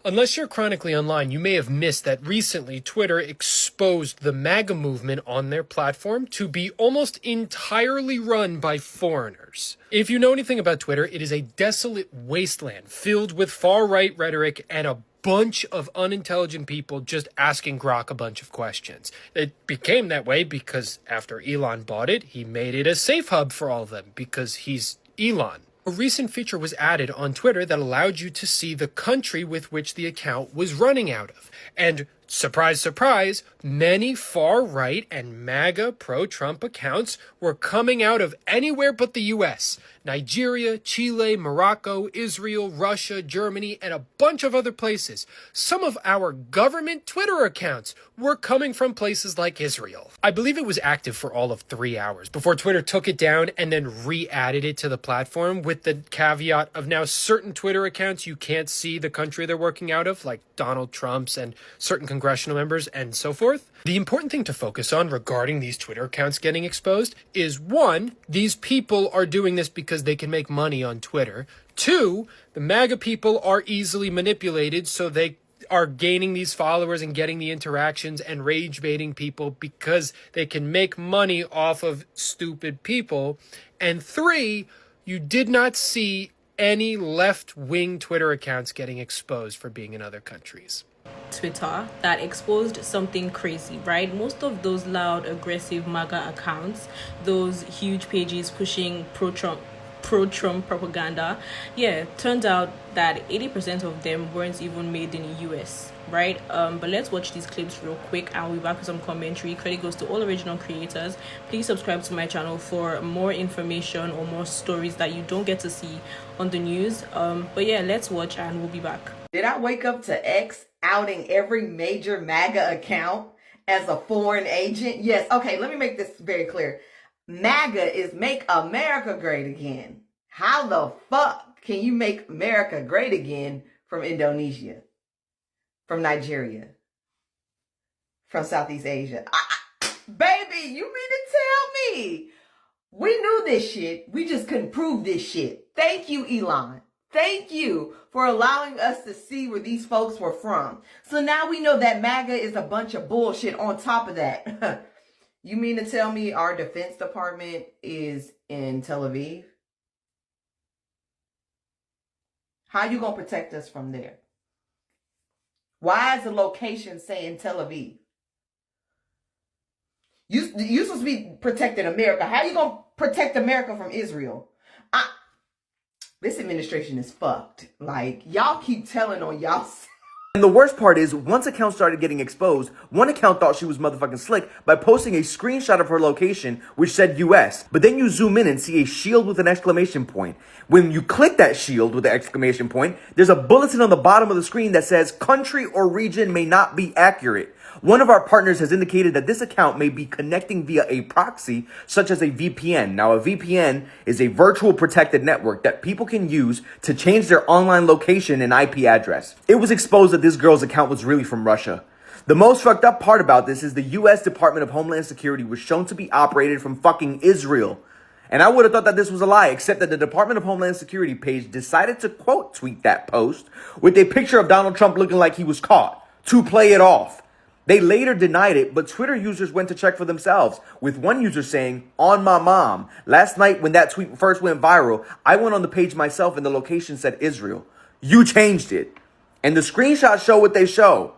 Unless you're chronically online, you may have missed that recently Twitter exposed the Maga movement on their platform to be almost entirely run by foreigners. If you know anything about Twitter, it is a desolate wasteland filled with far-right rhetoric and a bunch of unintelligent people just asking Grok a bunch of questions. It became that way because after Elon bought it, he made it a safe hub for all of them because he's Elon. A recent feature was added on Twitter that allowed you to see the country with which the account was running out of. And surprise, surprise, many far-right and MAGA pro-Trump accounts were coming out of anywhere but the US. Nigeria, Chile, Morocco, Israel, Russia, Germany, and a bunch of other places. Some of our government Twitter accounts were coming from places like Israel. I believe it was active for all of 3 hours before Twitter took it down and then re-added it to the platform with the caveat of now certain Twitter accounts you can't see the country they're working out of, like Donald Trump's and certain congressional members and so forth. The important thing to focus on regarding these Twitter accounts getting exposed is, one, these people are doing this because they can make money on Twitter. Two, the MAGA people are easily manipulated, so they are gaining these followers and getting the interactions and rage baiting people because they can make money off of stupid people. And three, you did not see any left-wing Twitter accounts getting exposed for being in other countries. Twitter that exposed something crazy, right? Most of those loud, aggressive MAGA accounts, those huge pages pushing pro-Trump propaganda, turned out that 80% of them weren't even made in the US, right? But let's watch these clips real quick and we'll be back with some commentary. Credit goes to all original creators. Please subscribe to my channel for more information or more stories that you don't get to see on the news. But yeah, let's watch and we'll be back. Did I wake up to X outing every major MAGA account as a foreign agent? Yes. Okay, let me make this very clear. MAGA is Make America Great Again. How the fuck can you make America great again from Indonesia, from Nigeria, from Southeast Asia? Baby, you mean to tell me? We knew this shit. We just couldn't prove this shit. Thank you, Elon. Thank you for allowing us to see where these folks were from. So now we know that MAGA is a bunch of bullshit on top of that. You mean to tell me our Defense Department is in Tel Aviv? How you gonna protect us from there? Why is the location saying Tel Aviv? You supposed to be protecting America. How you gonna protect America from Israel? This administration is fucked. Like, y'all keep telling on y'all. And the worst part is, once accounts started getting exposed, one account thought she was motherfucking slick by posting a screenshot of her location, which said US. But then you zoom in and see a shield with an exclamation point. When you click that shield with the exclamation point, there's a bulletin on the bottom of the screen that says, country or region may not be accurate. One of our partners has indicated that this account may be connecting via a proxy, such as a VPN. Now, a VPN is a virtual protected network that people can use to change their online location and IP address. It was exposed that this girl's account was really from Russia. The most fucked up part about this is the US Department of Homeland Security was shown to be operated from fucking Israel. And I would have thought that this was a lie, except that the Department of Homeland Security page decided to quote tweet that post with a picture of Donald Trump looking like he was caught to play it off. They later denied it, but Twitter users went to check for themselves, with one user saying, on my mom, last night when that tweet first went viral, I went on the page myself and the location said Israel. You changed it. And the screenshots show what they show.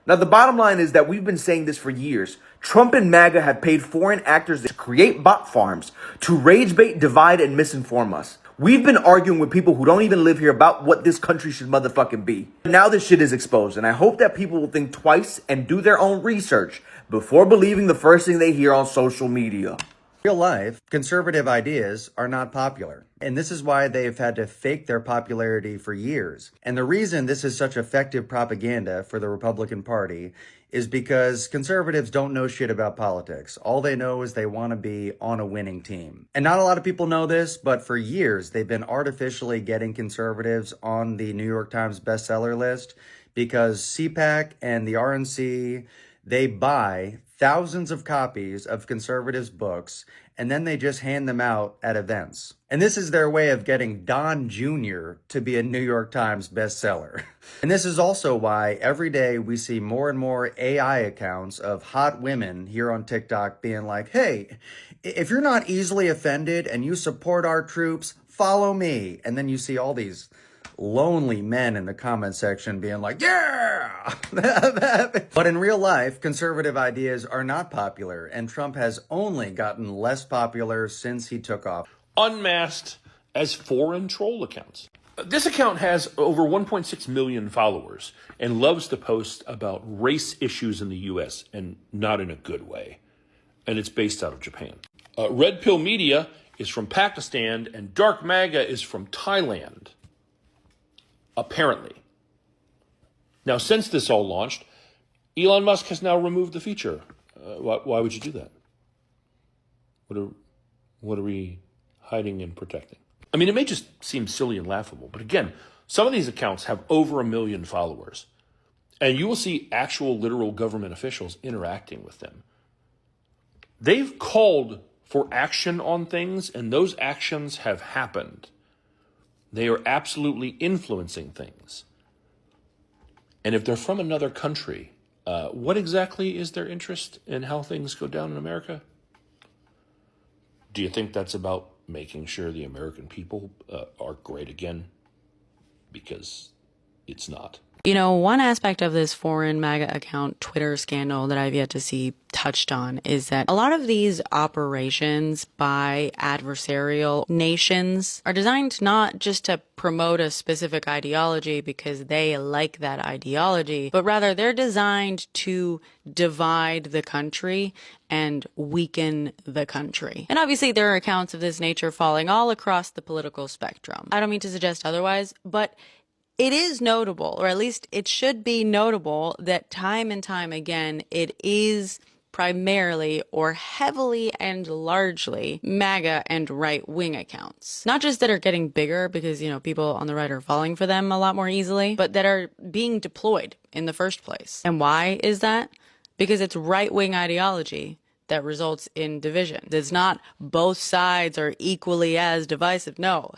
Now, the bottom line is that we've been saying this for years. Trump and MAGA have paid foreign actors to create bot farms, to rage bait, divide, and misinform us. We've been arguing with people who don't even live here about what this country should motherfucking be. Now this shit is exposed, and I hope that people will think twice and do their own research before believing the first thing they hear on social media. Real life, conservative ideas are not popular. And this is why they've had to fake their popularity for years. And the reason this is such effective propaganda for the Republican Party is because conservatives don't know shit about politics. All they know is they want to be on a winning team. And not a lot of people know this, but for years, they've been artificially getting conservatives on the New York Times bestseller list because CPAC and the RNC, They buy thousands of copies of conservatives' books, and then they just hand them out at events. And this is their way of getting Don Jr. to be a New York Times bestseller. And this is also why every day we see more and more AI accounts of hot women here on TikTok being like, hey, if you're not easily offended and you support our troops, follow me. And then you see all these lonely men in the comment section being like, yeah! But in real life, conservative ideas are not popular, and Trump has only gotten less popular since he took office. Unmasked as foreign troll accounts. This account has over 1.6 million followers and loves to post about race issues in the U.S. and not in a good way. And it's based out of Japan. Red Pill Media is from Pakistan and Dark Maga is from Thailand. Apparently. Now, since this all launched, Elon Musk has now removed the feature. Why would you do that? What are we hiding and protecting? I mean, it may just seem silly and laughable, but again, some of these accounts have over 1 million followers, and you will see actual literal government officials interacting with them. They've called for action on things, and those actions have happened. They are absolutely influencing things. And if they're from another country, what exactly is their interest in how things go down in America? Do you think that's about making sure the American people are great again? Because it's not. You know, one aspect of this foreign MAGA account Twitter scandal that I've yet to see touched on is that a lot of these operations by adversarial nations are designed not just to promote a specific ideology because they like that ideology, but rather they're designed to divide the country and weaken the country. And obviously there are accounts of this nature falling all across the political spectrum. I don't mean to suggest otherwise, but it is notable, or at least it should be notable, that time and time again, it is primarily or heavily and largely MAGA and right-wing accounts. Not just that are getting bigger because, you know, people on the right are falling for them a lot more easily, but that are being deployed in the first place. And why is that? Because it's right-wing ideology that results in division. It's not both sides are equally as divisive. No,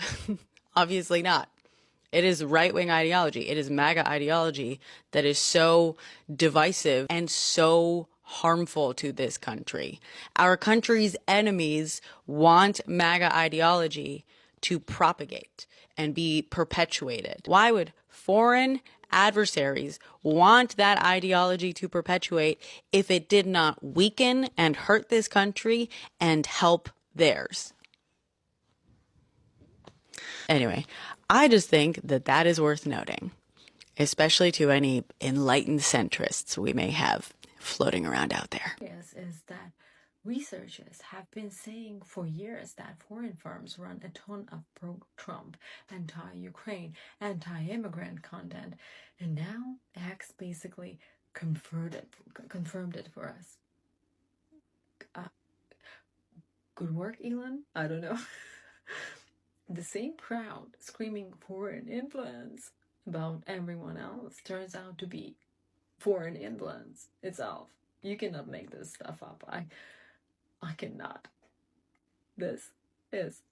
obviously not. It is right-wing ideology. It is MAGA ideology that is so divisive and so harmful to this country. Our country's enemies want MAGA ideology to propagate and be perpetuated. Why would foreign adversaries want that ideology to perpetuate if it did not weaken and hurt this country and help theirs? Anyway, I just think that that is worth noting, especially to any enlightened centrists we may have floating around out there. Yes, is that researchers have been saying for years that foreign firms run a ton of pro-Trump, anti-Ukraine, anti-immigrant content, and now X basically confirmed it for us. Good work, Elon? I don't know. The same crowd screaming foreign influence about everyone else turns out to be foreign influence itself. You cannot make this stuff up. I cannot. This is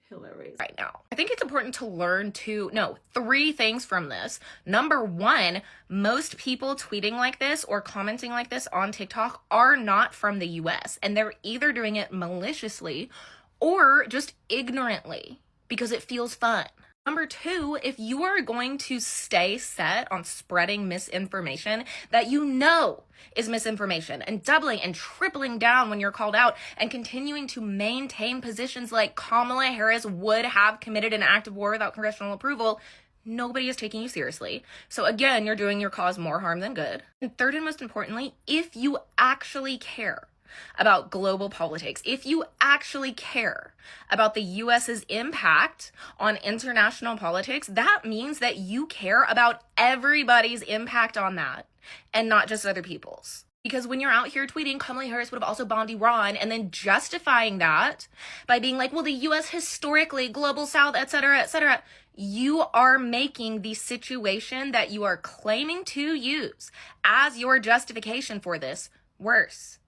hilarious. Right now, I think it's important to learn to know 3 things from this. Number 1, most people tweeting like this or commenting like this on TikTok are not from the US, and they're either doing it maliciously or just ignorantly because it feels fun. Number 2, if you are going to stay set on spreading misinformation that you know is misinformation and doubling and tripling down when you're called out and continuing to maintain positions like Kamala Harris would have committed an act of war without congressional approval, nobody is taking you seriously. So again, you're doing your cause more harm than good. And third and most importantly, if you actually care about global politics, if you actually care about the US's impact on international politics, that means that you care about everybody's impact on that and not just other people's. Because when you're out here tweeting Kamala Harris would have also bombed Iran and then justifying that by being like, well, the US historically, global south, etc., you are making the situation that you are claiming to use as your justification for this worse.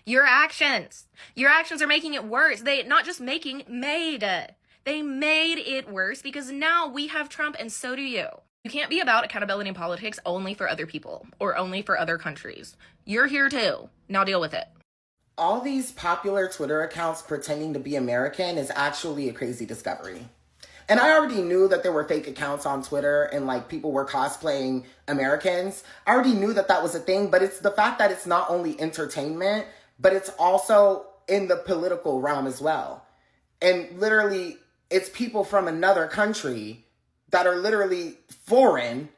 Your actions are making it worse. They not just made. They made it worse because now we have Trump and so do you. You can't be about accountability in politics only for other people or only for other countries. You're here too. Now deal with it. All these popular Twitter accounts pretending to be American is actually a crazy discovery. And I already knew that there were fake accounts on Twitter and like people were cosplaying Americans. I already knew that that was a thing, but it's the fact that it's not only entertainment, but it's also in the political realm as well. And literally, it's people from another country that are literally foreign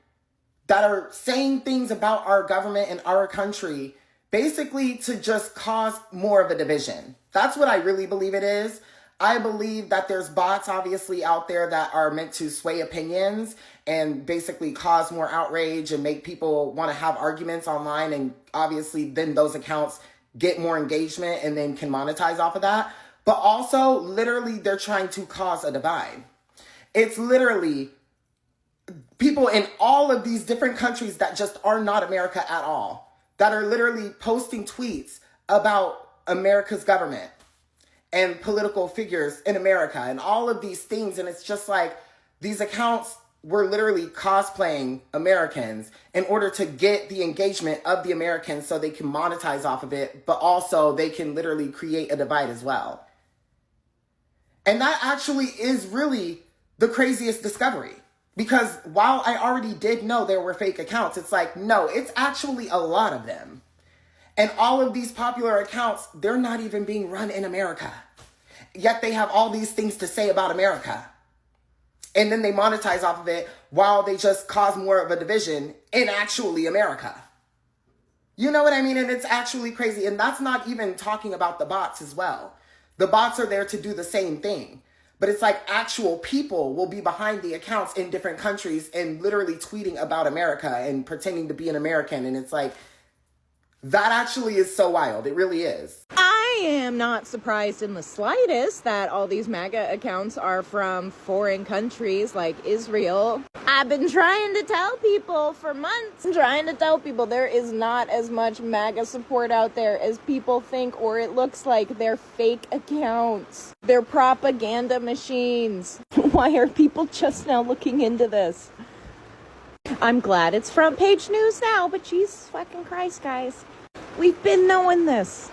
that are saying things about our government and our country basically to just cause more of a division. That's what I really believe it is. I believe that there's bots obviously out there that are meant to sway opinions and basically cause more outrage and make people want to have arguments online. And obviously then those accounts get more engagement and then can monetize off of that. But also literally they're trying to cause a divide. It's literally people in all of these different countries that just are not America at all, that are literally posting tweets about America's government and political figures in America and all of these things. And it's just like these accounts were literally cosplaying Americans in order to get the engagement of the Americans so they can monetize off of it, but also they can literally create a divide as well. And that actually is really the craziest discovery. Because while I already did know there were fake accounts, it's like, no, it's actually a lot of them. And all of these popular accounts, they're not even being run in America. Yet they have all these things to say about America. And then they monetize off of it while they just cause more of a division in actually America. You know what I mean? And it's actually crazy. And that's not even talking about the bots as well. The bots are there to do the same thing. But it's like actual people will be behind the accounts in different countries and literally tweeting about America and pretending to be an American. And it's like, that actually is so wild. It really is. I am not surprised in the slightest that all these MAGA accounts are from foreign countries like Israel. I've been trying to tell people for months, there is not as much MAGA support out there as people think, or it looks like they're fake accounts. They're propaganda machines. Why are people just now looking into this? I'm glad it's front page news now, but Jesus fucking Christ, guys. We've been knowing this.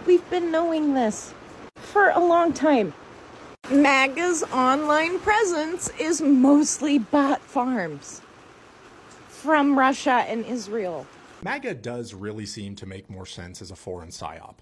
We've been knowing this for a long time. MAGA's online presence is mostly bot farms from Russia and Israel. MAGA does really seem to make more sense as a foreign psyop.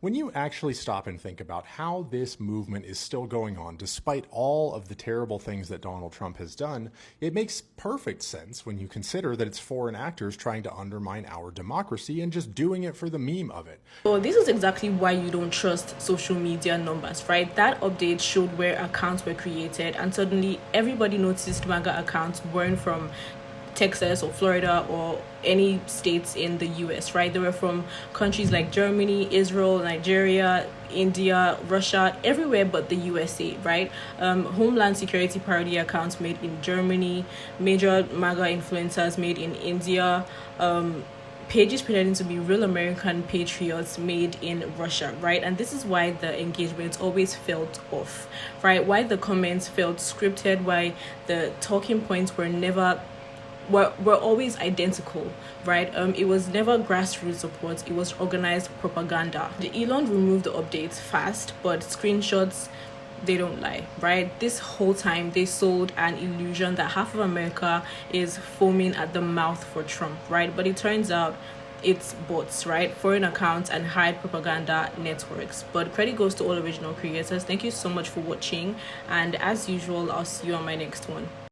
When you actually stop and think about how this movement is still going on despite all of the terrible things that Donald Trump has done, it makes perfect sense when you consider that it's foreign actors trying to undermine our democracy and just doing it for the meme of it. So this is exactly why you don't trust social media numbers, right? That update showed where accounts were created and suddenly everybody noticed MAGA accounts weren't from Texas or Florida or any states in the US, right? They were from countries like Germany, Israel, Nigeria, India, Russia, everywhere but the USA, right? Homeland Security parody accounts made in Germany, major MAGA influencers made in India, pages pretending to be real American patriots made in Russia, right? And this is why the engagement always felt off, right? Why the comments felt scripted, why the talking points were never were always identical, right? It was never grassroots support, it was organized propaganda. The Elon removed the updates fast, but screenshots, they don't lie, right? This whole time they sold an illusion that half of America is foaming at the mouth for Trump, right? But it turns out it's bots, right? Foreign accounts and hide propaganda networks. But credit goes to all original creators. Thank you so much for watching, and as usual, I'll see you on my next one.